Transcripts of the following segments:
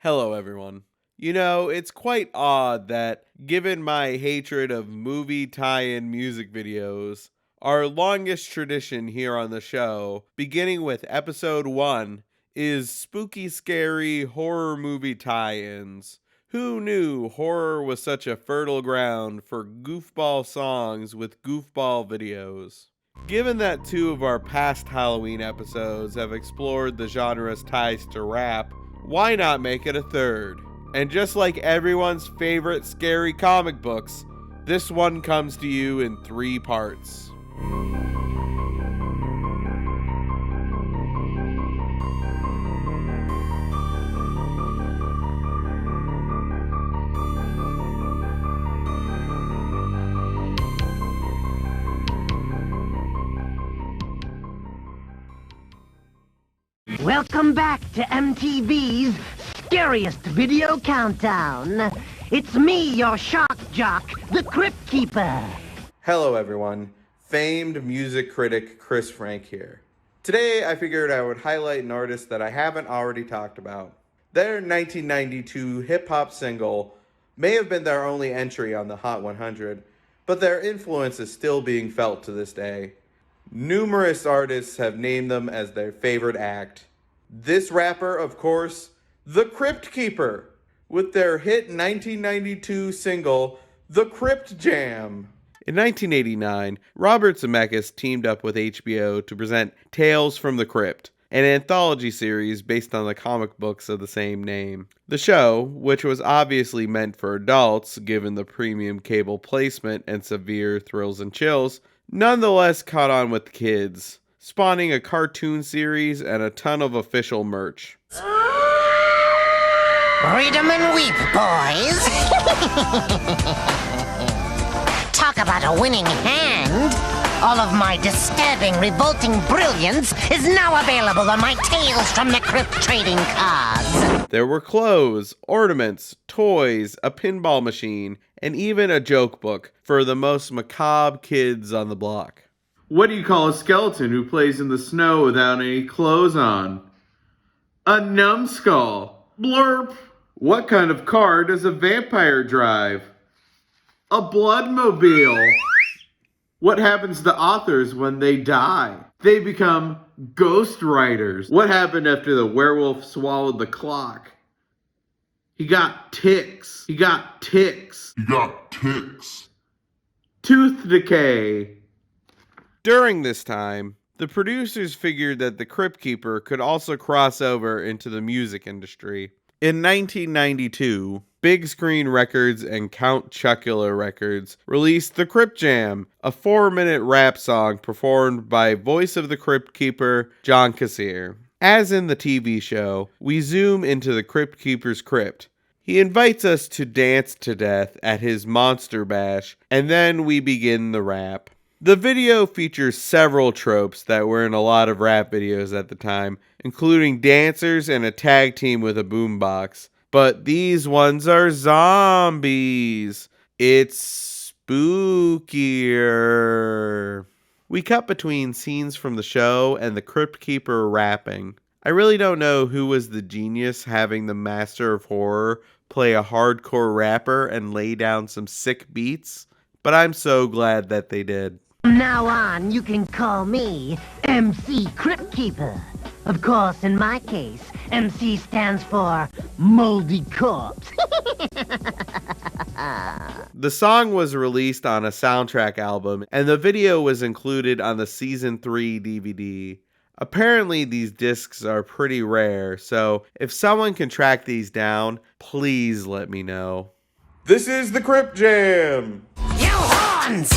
Hello, everyone. You know, it's quite odd that, given my hatred of movie tie-in music videos, our longest tradition here on the show, beginning with episode 1, is spooky, scary horror movie tie-ins. Who knew horror was such a fertile ground for goofball songs with goofball videos? Given that 2 of our past Halloween episodes have explored the genre's ties to rap, why not make it a third? And just like everyone's favorite scary comic books, this one comes to you in 3 parts. Welcome back to MTV's Scariest Video Countdown. It's me, your shock jock, the Cryptkeeper. Hello everyone, famed music critic Chris Frank here. Today I figured I would highlight an artist that I haven't already talked about. Their 1992 hip-hop single may have been their only entry on the Hot 100, but their influence is still being felt to this day. Numerous artists have named them as their favorite act. This rapper, of course, the Cryptkeeper, with their hit 1992 single, The Crypt Jam. In 1989, Robert Zemeckis teamed up with HBO to present Tales from the Crypt, an anthology series based on the comic books of the same name. The show, which was obviously meant for adults given the premium cable placement and severe thrills and chills, nonetheless caught on with kids, spawning a cartoon series and a ton of official merch. Read 'em and weep, boys. Talk about a winning hand. All of my disturbing, revolting brilliance is now available on my Tales from the Crypt trading cards. There were clothes, ornaments, toys, a pinball machine, and even a joke book for the most macabre kids on the block. What do you call a skeleton who plays in the snow without any clothes on? A numbskull. Blurp. What kind of car does a vampire drive? A bloodmobile. What happens to authors when they die? They become ghost writers. What happened after the werewolf swallowed the clock? He got ticks. Tooth decay. During this time, the producers figured that the Cryptkeeper could also cross over into the music industry. In 1992, Big Screen Records and Count Chocula Records released The Crypt Jam, a 4-minute rap song performed by voice of the Cryptkeeper, John Kassir. As in the TV show, we zoom into the Cryptkeeper's crypt. He invites us to dance to death at his monster bash, and then we begin the rap. The video features several tropes that were in a lot of rap videos at the time, including dancers and a tag team with a boombox. But these ones are zombies. It's spookier. We cut between scenes from the show and the Cryptkeeper rapping. I really don't know who was the genius having the master of horror play a hardcore rapper and lay down some sick beats, but I'm so glad that they did. From now on, you can call me MC Cryptkeeper. Of course, in my case, MC stands for Moldy Corpse. The song was released on a soundtrack album, and the video was included on the Season 3 DVD. Apparently, these discs are pretty rare, so if someone can track these down, please let me know. This is the Crypt Jam! You horns!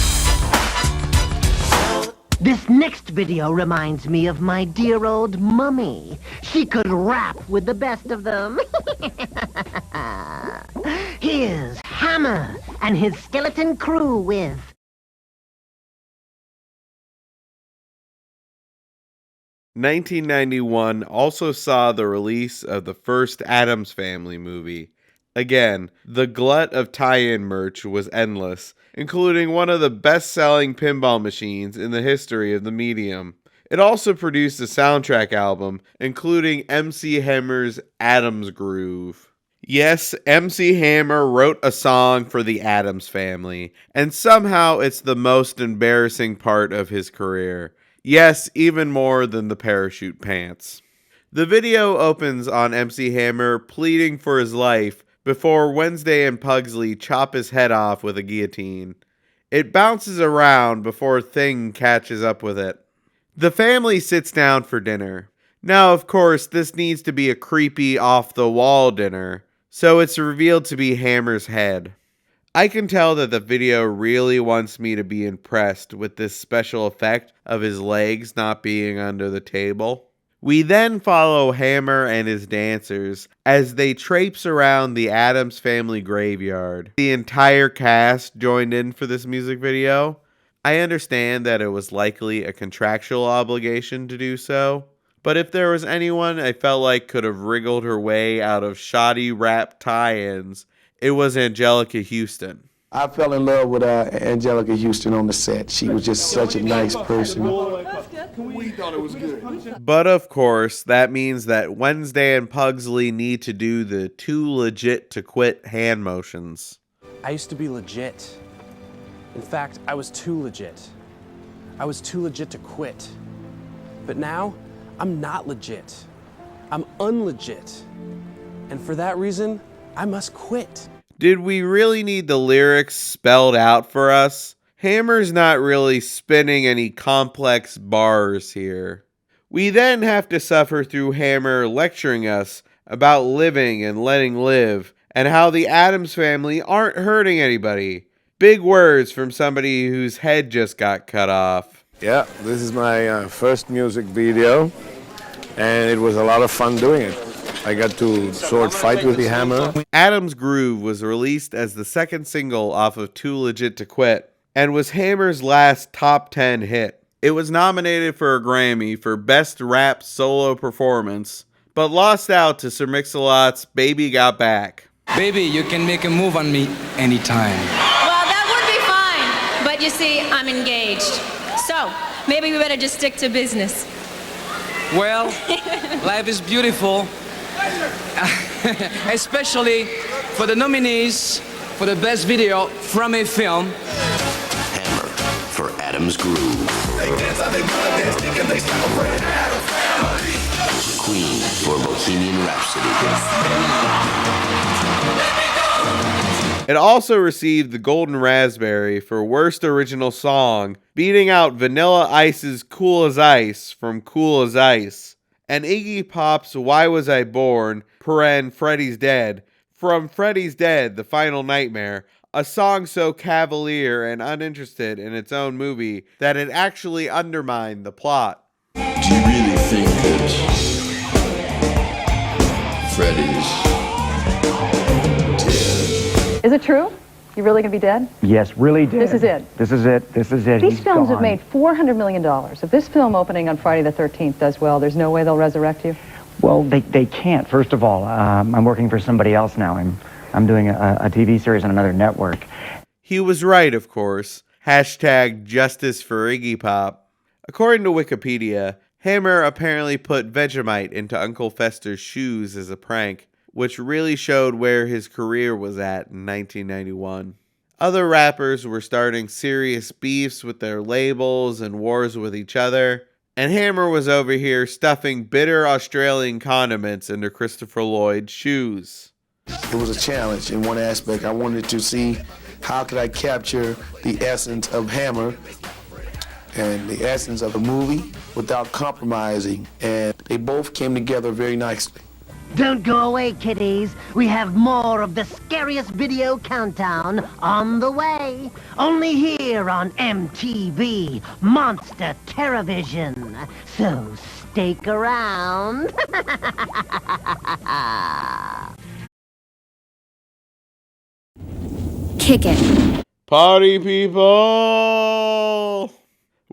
This next video reminds me of my dear old mummy. She could rap with the best of them. Here's Hammer and his skeleton crew with... "1991 also saw the release of the first Addams Family movie. Again, the glut of tie-in merch was endless, including one of the best-selling pinball machines in the history of the medium. It also produced a soundtrack album, including MC Hammer's Addams Groove. Yes, MC Hammer wrote a song for the Addams Family, and somehow it's the most embarrassing part of his career. Yes, even more than the parachute pants. The video opens on MC Hammer pleading for his life before Wednesday and Pugsley chop his head off with a guillotine. It bounces around before Thing catches up with it. The family sits down for dinner. Now, of course, this needs to be a creepy, off-the-wall dinner, so it's revealed to be Hammer's head. I can tell that the video really wants me to be impressed with this special effect of his legs not being under the table. We then follow Hammer and his dancers as they traipse around the Addams family graveyard. The entire cast joined in for this music video. I understand that it was likely a contractual obligation to do so, but if there was anyone I felt like could have wriggled her way out of shoddy rap tie-ins, it was Angelica Houston. I fell in love with Angelica Houston on the set. She was just such a nice person. We thought it was good. But of course, that means that Wednesday and Pugsley need to do the too legit to quit hand motions. I used to be legit. In fact, I was too legit. I was too legit to quit. But now, I'm not legit. I'm unlegit. And for that reason, I must quit. Did we really need the lyrics spelled out for us? Hammer's not really spinning any complex bars here. We then have to suffer through Hammer lecturing us about living and letting live, and how the Addams family aren't hurting anybody. Big words from somebody whose head just got cut off. Yeah, this is my first music video, and it was a lot of fun doing it. I got to sword fight with the hammer. Addams Groove was released as the second single off of Too Legit to Quit, and was Hammer's last top 10 hit. It was nominated for a Grammy for Best Rap Solo Performance, but lost out to Sir Mix-a-Lot's Baby Got Back. Baby, you can make a move on me anytime. Well, that would be fine, but you see, I'm engaged. So, maybe we better just stick to business. Well, life is beautiful, especially for the nominees for the best video from a film. Hammer for Addams Groove. Queen for Bohemian Rhapsody. It also received the Golden Raspberry for Worst Original Song, beating out Vanilla Ice's Cool as Ice from Cool as Ice, and Iggy Pop's Why Was I Born, Freddy's Dead, from Freddy's Dead, The Final Nightmare, a song so cavalier and uninterested in its own movie that it actually undermined the plot. Do you really think that Freddy's dead? Is it true? You really gonna be dead? Yes, really dead. This is it. This is it. This is it. These He's films have gone. made $400 million. If this film opening on Friday the 13th does well, there's no way they'll resurrect you? Well, they can't. First of all, I'm working for somebody else now. I'm doing a TV series on another network. He was right, of course. Hashtag justice for Iggy Pop. According to Wikipedia, Hammer apparently put Vegemite into Uncle Fester's shoes as a prank, which really showed where his career was at in 1991. Other rappers were starting serious beefs with their labels and wars with each other, and Hammer was over here stuffing bitter Australian condiments into Christopher Lloyd's shoes. It was a challenge in one aspect. I wanted to see how could I capture the essence of Hammer and the essence of the movie without compromising, and they both came together very nicely. Don't go away, kiddies. We have more of the scariest video countdown on the way. Only here on MTV, Monster Terrorvision. So stick around. Kick it. Party people!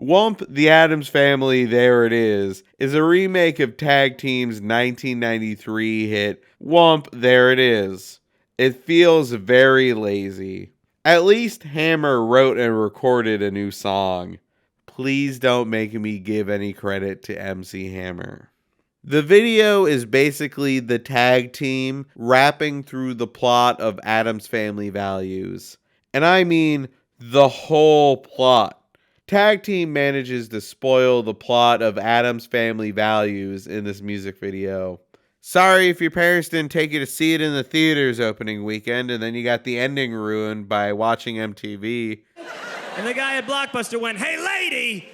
Whoomp, the Addams Family, There It Is a remake of Tag Team's 1993 hit, Whoomp, There It Is. It feels very lazy. At least Hammer wrote and recorded a new song. Please don't make me give any credit to MC Hammer. The video is basically the tag team rapping through the plot of Addams Family Values. And I mean the whole plot. Tag team manages to spoil the plot of Addams Family Values in this music video. Sorry if your parents didn't take you to see it in the theaters opening weekend and then you got the ending ruined by watching MTV. And the guy at Blockbuster went, "Hey lady,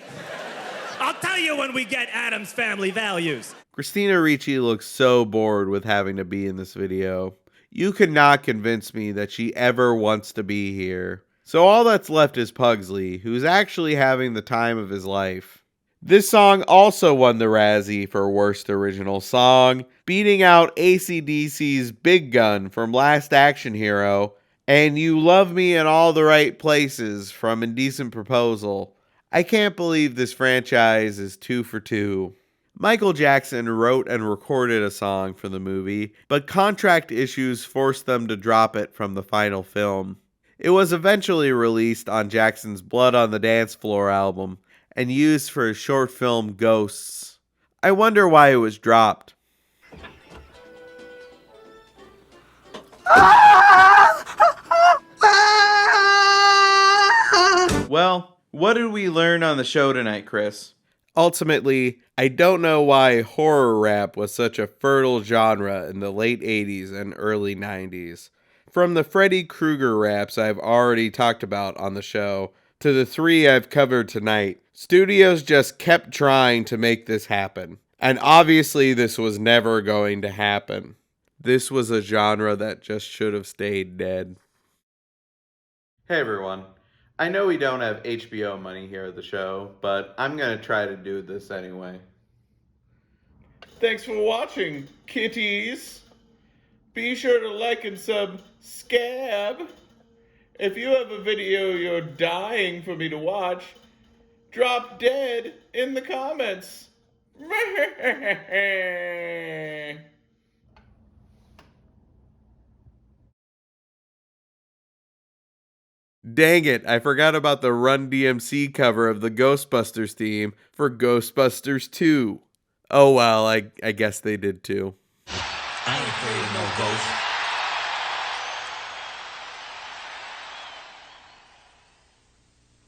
I'll tell you when we get Addams Family Values." Christina Ricci looks so bored with having to be in this video. You could not convince me that she ever wants to be here. So all that's left is Pugsley, who's actually having the time of his life. This song also won the Razzie for Worst Original Song, beating out AC/DC's Big Gun from Last Action Hero, and You Love Me in All the Right Places from Indecent Proposal. I can't believe this franchise is 2 for 2. Michael Jackson wrote and recorded a song for the movie, but contract issues forced them to drop it from the final film. It was eventually released on Jackson's Blood on the Dance Floor album and used for his short film Ghosts. I wonder why it was dropped. Well, what did we learn on the show tonight, Chris? Ultimately, I don't know why horror rap was such a fertile genre in the late 80s and early 90s. From the Freddy Krueger raps I've already talked about on the show, to the 3 I've covered tonight, studios just kept trying to make this happen. And obviously this was never going to happen. This was a genre that just should have stayed dead. Hey everyone. I know we don't have HBO money here at the show, but I'm going to try to do this anyway. Thanks for watching, kitties. Be sure to like and subscribe. If you have a video you're dying for me to watch, drop dead in the comments. Dang it, I forgot about the Run DMC cover of the Ghostbusters theme for Ghostbusters 2. Oh well, I guess they did too. I ain't afraid of no ghost.